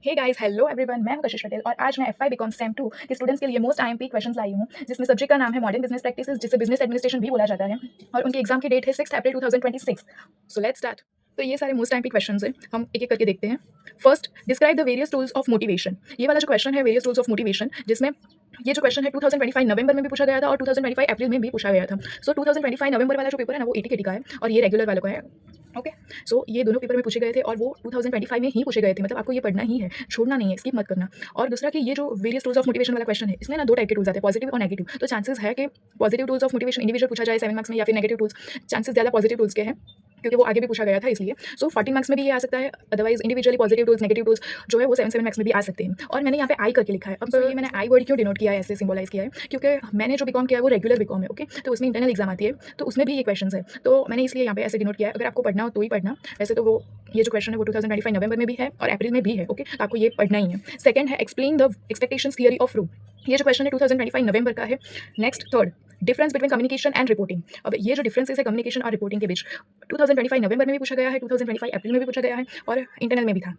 Hey guys, hello everyone, मैं हूं कशिश पटेल और आज मैं एफआई बीकॉम सेम 2 के स्टूडेंट्स के लिए मोस्ट आईएमपी क्वेश्चंस लाई हूं, जिसमें सब्जेक्ट का नाम है मॉडर्न बिजनेस प्रैक्टिसेस, जिसे बिजनेस एडमिनिस्ट्रेशन भी बोला जाता है, और उनकी एग्जाम की डेट है 6 अप्रैल 2026। So let's start. तो ये सारे मोस्ट आईएमपी क्वेश्चंस हैं, हम एक एक करके देखते हैं। First, describe the various tools of motivation. ये वाला जो क्वेश्चन है वेरियस टूल्स ऑफ मोटिवेशन, जिसमें ये जो क्वेश्चन है 2025 नवंबर में भी पूछा गया था और 2025 अप्रैल में भी पूछा गया था। सो 2025 नवंबर वाला जो पेपर है ना, वो एटीकेटी का है और ये रेगुलर वालों का है। ओके, सो ये दोनों पेपर में पूछे गए थे और वो 2025 में ही पूछे गए थे, मतलब आपको ये पढ़ना ही है, छोड़ना नहीं है, स्किप मत करना। और दूसरा कि ये जो वेरियस टूल्स ऑफ मोटिवेशन वाला क्वेश्चन है, इसमें ना दो टाइप के टूल्स आते हैं, पॉजिटिव और नेगेटिव। तो चांसेस है कि positive tools of motivation individual पूछा जाए 7 मार्क्स में, या फिर नेगेटिव टूल्स चांसेस ज़्यादा पॉजिटिव टूल्स के हैं, क्योंकि वो आगे भी पूछा गया था इसलिए। सो 14 मार्क्स में भी ये आ सकता है, otherwise individually positive tools negative tools जो है वो 7 मार्क्स में भी आ सकते हैं। और मैंने यहाँ पे आई करके लिखा है। अब ये मैंने आई वर्ड क्यों डिनोट किया है, ऐसे सिंबलाइज किया है, क्योंकि मैंने जो बीकॉम किया है वो रेगुलर बीकॉम है। ओके, तो उसमें इंटरनल एग्जाम आती है, तो उसमें भी ये क्वेश्चन है, तो मैंने इसलिए यहाँ पे ऐसे डिनोट किया है। अगर आपको पढ़ना हो तो ही पढ़ना, वैसे तो वो ये जो क्वेश्चन है वो 2025 नवंबर में भी है और अप्रैल में भी है। ओके, तो आपको ये पढ़ना ही है। सेकंड है explain the expectations theory of रू। ये जो क्वेश्चन है 2025 नवंबर का है। Next, third, difference between communication and reporting. अब ये जो डिफरेंसेस है कम्युनिकेशन और रिपोर्टिंग के बीच, 2025 नवंबर में भी पूछा गया है, 2025 अप्रैल में भी पूछा गया है और इंटरनल में भी था,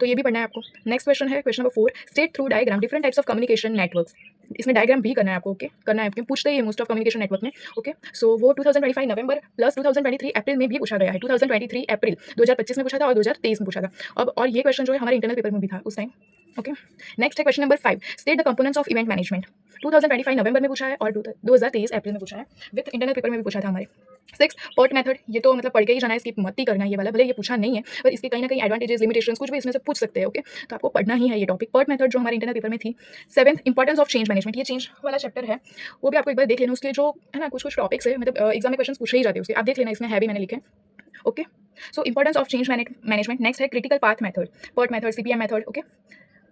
तो ये भी पढ़ना है आपको। नेक्स्ट क्वेश्चन है question number 4, state through diagram different types of communication networks. इसमें डायग्राम भी करना है आपको। ओके, करना है, क्योंकि पूछते ही है मोस्ट ऑफ कम्युनिकेशन नेटवर्क में। ओके, सो वो 2025 नवंबर प्लस 2023 अप्रैल में भी पूछा गया है। 2023 अप्रैल 2025 में पूछा था और 2023 में पूछा था। अब और ये क्वेश्चन जो है हमारे इंटरनल पेपर में भी था उस टाइम। ओके, नेक्स्ट है question number 5, state the components of event management. 2025 नवंबर में पूछा है और 2023 अप्रैल में पूछा है, विद इंटरनल पेपर में भी पूछा था हमारे। 6, पर्ट मेथड। ये तो मतलब पढ़ के ही जाना है, स्किप मत ही करना है ये वाला, भले ये पूछा नहीं है पर इसके कहीं ना कहीं एडवांटेजेस लिमिटेशंस कुछ भी इसमें से पूछ सकते हैं। ओके, तो आपको पढ़ना ही है ये टॉपिक, पर्ट मेथड, जो हमारे इंटरनल पेपर में थी। 7, इंपॉर्टेंस ऑफ चेंज मैनेजमेंट। ये चेंज वाला चैप्टर है, वो भी आपको एक बार देख लेना। उसके जो है ना कुछ कुछ टॉपिक्स है, मतलब एग्जाम में क्वेश्चन पूछे ही जाते हैं उसके, आप देख लेना, इसमें है भी, मैंने लिखे। Okay, so importance of change management. Next है critical path method, PERT method, CPM method. Okay,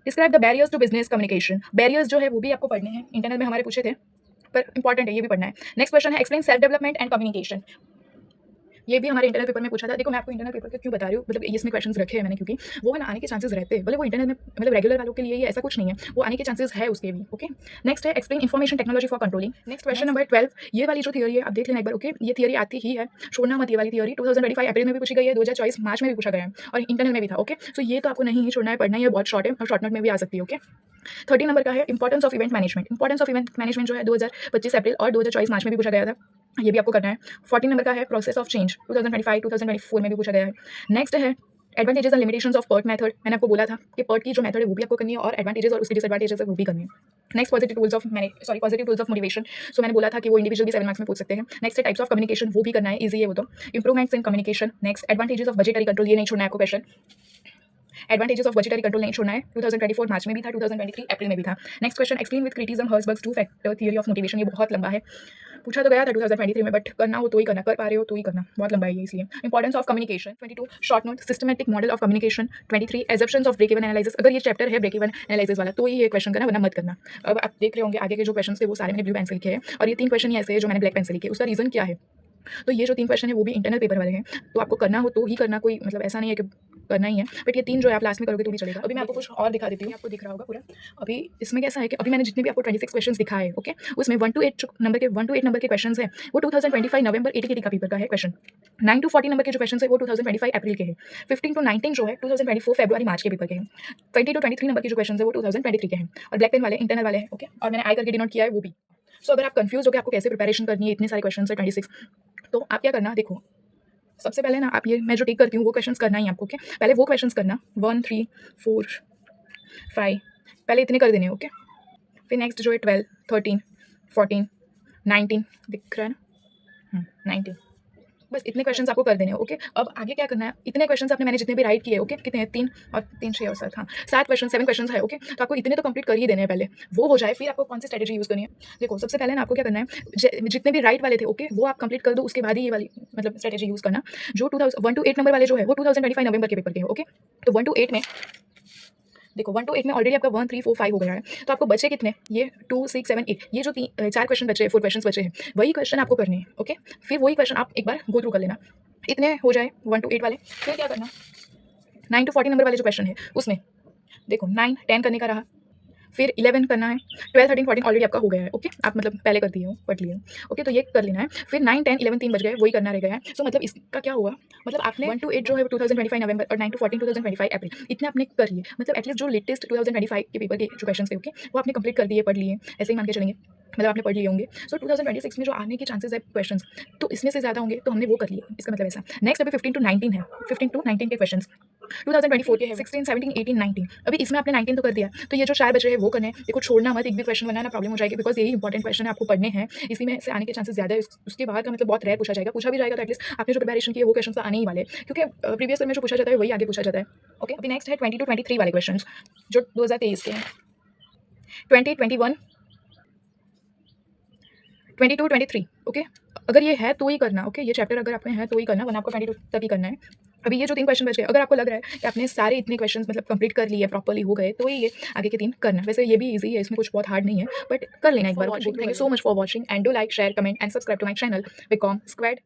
describe the barriers to business communication. Barriers जो है वो भी आपको पढ़ने हैं, इंटरनल में हमारे पूछे थे पर इंपॉर्टेंट है, ये भी पढ़ना है। नेक्स्ट क्वेश्चन है explain self development and communication. ये भी हमारे इंटरनल पेपर में पूछा था। देखो मैं आपको इंटरनल पेपर के क्यों बता रही हूँ, मतलब इसमें क्वेश्चंस रखे हैं मैंने, क्योंकि वो है ना आने के चांसेस रहते हैं, भले वो इंटरनल में मतलब रेगुलर वालों के लिए ऐसा कुछ नहीं है, वो आने के चांसेस है उसके भी। ओके, नेक्स्ट है explain information technology for controlling. Next question number 12, ये वाली जो थियरी है आप देख लेना एक बार। ओके, ये थियरी आती ही है, छोड़ना मत ये वाली थियरी। 2025 अप्रैल में भी पूछी गई है, 2024 मार्च में भी पूछा गया है और इंटरनल में भी था। ओके, सो ये तो आपको नहीं ही छोड़ना है, पढ़ना ही है, बहुत शॉर्ट है और शॉर्ट नोट में भी आ सकती है। ओके, 13 नंबर का है importance of event management. Importance of event management जो है 2025 अप्रैल और 2024 मार्च में भी पूछा गया था, ये भी आपको करना है। 14 नंबर का है प्रोसेस ऑफ चेंज, 2025 2024 में भी पूछा गया है। नेक्स्ट है advantages and limitations of PERT method. मैंने आपको बोला था कि पर्ट की जो मेथड है वो भी आपको करनी है और एडवांटेजेस और उसकी डिसएडवांटेजेस है वो भी करनी है। Next positive tools of motivation. So मैंने बोला था कि वो इंडिविजुअल भी 7 मार्क्स में पूछ सकते हैं। नेक्स्ट है टाइप्स ऑफ कम्युनिकेशन, वो भी करना है, ईजी है वो तो। Improvements in communication. Next advantages of budgetary control, ये नहीं छोड़ना है आपको question, advantages of budgetary control नहीं छोड़ना है। 2024 मार्च में भी था, 2023 अप्रैल में भी था। Next question explain with criticism Herzberg's two factor theory of motivation. ये बहुत लंबा है, पूछा तो गया था 2023 में, बट करना हो तो ही करना, कर पा रहे हो तो ही करना, बहुत लंबा है ये इसलिए। Importance of communication. 22 short note systematic model of communication. 23 assumptions of break even analysis. अगर ये चैप्टर है ब्रेक इवन एनालिसिस वाला तो ही ये क्वेश्चन करना, वरना मत करना। अब आप देख रहे होंगे आगे के जो क्वेश्चन थे वो सारे मैंने ब्लू पेन से लिखे हैं और ये 3 क्वेश्चन ही ऐसे हैं जो मैंने ब्लैक पेन से लिखे। उसका रीजन क्या है, तो ये जो 3 क्वेश्चन है वो भी इंटरनल पेपर वाले हैं, तो आपको करना हो तो ही करना, कोई मतलब ऐसा नहीं है कि करना ही है, बट ये 3 जो है आप लास्ट में करोगे तो भी चलेगा। अभी मैं आपको कुछ और दिखा देती हूँ, आपको दिख रहा होगा पूरा। अभी इसमें कैसा है कि अभी मैंने जितने भी आपको 26 क्वेश्चन दिखाए, ओके, उसमें 1 to 8 नंबर के क्वेश्चन है वो 2025 नवंबर एटीकेटी का पेपर का है क्वेश्चन। 9 to 40 नंबर के जो क्वेश्चन है वो 2025 अप्रैल के हैं। 15 to 19 जो है 2024 फरवरी मार्च के पेपर के हैं। 20 to 23 नंबर के जो क्वेश्चन है वो 2023 के हैं और ब्लैक पेन वाले इंटरनल वाले हैं। ओके, और मैंने आई करके डिनोट किया है वो भी। सो अगर आप कंफ्यूज हो कि आपको कैसे प्रिपरेशन करनी है, इतने सारे क्वेश्चन है 26, तो आप क्या करना, देखो सबसे पहले ना आप ये मैं जो टिक करती हूँ वो क्वेश्चंस करना ही आपको। ओके, पहले वो क्वेश्चंस करना 1 3 4 5, पहले इतने कर देने। ओके, फिर नेक्स्ट जो है 12 13 14 19, दिख रहा है ना, 19, बस इतने क्वेश्चंस आपको कर देने हैं। ओके, अब आगे क्या करना है, इतने क्वेश्चंस आपने मैंने जितने भी राइट किए, ओके, कितने हैं, 3 और 3 6 और 7, हाँ 7 क्वेश्चन 7 क्वेश्चंस है। ओके, तो आपको इतने तो कंप्लीट कर ही देने हैं, पहले वो हो जाए फिर आपको कौन सी स्ट्रेटेजी यूज़ करनी है। देखो सबसे पहले ना आपको क्या करना है, जितने भी राइट वाले थे ओके वो आप कंप्लीट कर दो, उसके बाद ही ये वाली मतलब स्ट्रेटेजी यूज़ करना। जो 1 to 8 नंबर वाले जो है वो 2025 नवंबर के पेपर के हैं। ओके, तो 1 to 8 में देखो 1 to 8 में ऑलरेडी आपका 1 3 4 5 हो गया है, तो आपको बचे कितने, ये 2 6 7 8, ये जो 4 क्वेश्चन बचे हैं, 4 क्वेश्चन बचे हैं, वही क्वेश्चन आपको करने हैं। ओके, फिर वही क्वेश्चन आप एक बार गो थ्रू कर लेना, इतने हो जाए 1 to 8 वाले। फिर क्या करना, 9 to 40 नंबर वाले जो क्वेश्चन है उसमें देखो 9 10 करने का रहा, फिर 11 करना है, 12, 13, 14 ऑलरेडी आपका हो गया है, ओके, आप मतलब पहले कर दिए हो, पढ़ लिए हो, ओके, तो ये कर लेना है। फिर 9, 10, 11 3 बज गए, वही करना रह गया है। सो मतलब इसका क्या हुआ, मतलब आपने 1 to 8 जो है 2025 नवंबर और 9 to 14 2025 अप्रैल, इतने आपने कर लिए, मतलब एटलीस्ट जो लेटेस्ट 2025 के पेपर के जो क्वेश्चन थे, ओके, वो आपने कंप्लीट कर दिए, पढ़ लिए, ऐसे ही मान के चलेंगे, मतलब आपने पढ़ लिए होंगे। सो 2026 में जो आने के चांसेस है क्वेश्चंस, तो इसमें से ज़्यादा होंगे, तो हमने वो कर लिए, इसका मतलब ऐसा। नेक्स्ट अभी 15 to 19 है, 15 to 19 के क्वेश्चंस 2024 के हैं, 16, 17, 18, 19, अभी इसमें आपने 19 तो कर दिया, तो ये जो 4 बच रहे हैं वो करने हैं। देखो छोड़ना मत, एक भी क्वेश्चन बनाना प्रॉब्लम हो जाएगी, बिकॉज यही इंपॉर्टेंट क्वेश्चन है, आपको पढ़ने हैं, इसी में से आने के चांसेस ज़्यादा है। उसके बाद का मतलब बहुत रेयर पूछा जाएगा, पूछा भी जाएगा तो एटलीस्ट आपने जो प्रिपरेशन की है वो क्वेश्चन तो आने ही वाले हैं, क्योंकि प्रीवियस में जो पूछा जाता है वही आगे पूछा जाता है, ओके। अभी नेक्स्ट है 20 to 23 वाले क्वेश्चन जो 2023 के हैं, 20, 21, 22, 23, ओके। अगर ये है तो ही करना, ओके, ये चैप्टर अगर आपने है तो ही करना, वरना आपको 22 तक ही करना है। अभी ये जो 3 क्वेश्चन बच गए, अगर आपको लग रहा है कि आपने सारे इतने क्वेश्चंस मतलब कंप्लीट कर लिए, प्रॉपर्ली हो गए, तो ही ये आगे के 3 करना। वैसे ये भी ईजी है, इसमें कुछ बहुत हार्ड नहीं है, बट कर लेना एक बार। Thank you so much for watching and do like, share, comment and subscribe to my channel BCom squad.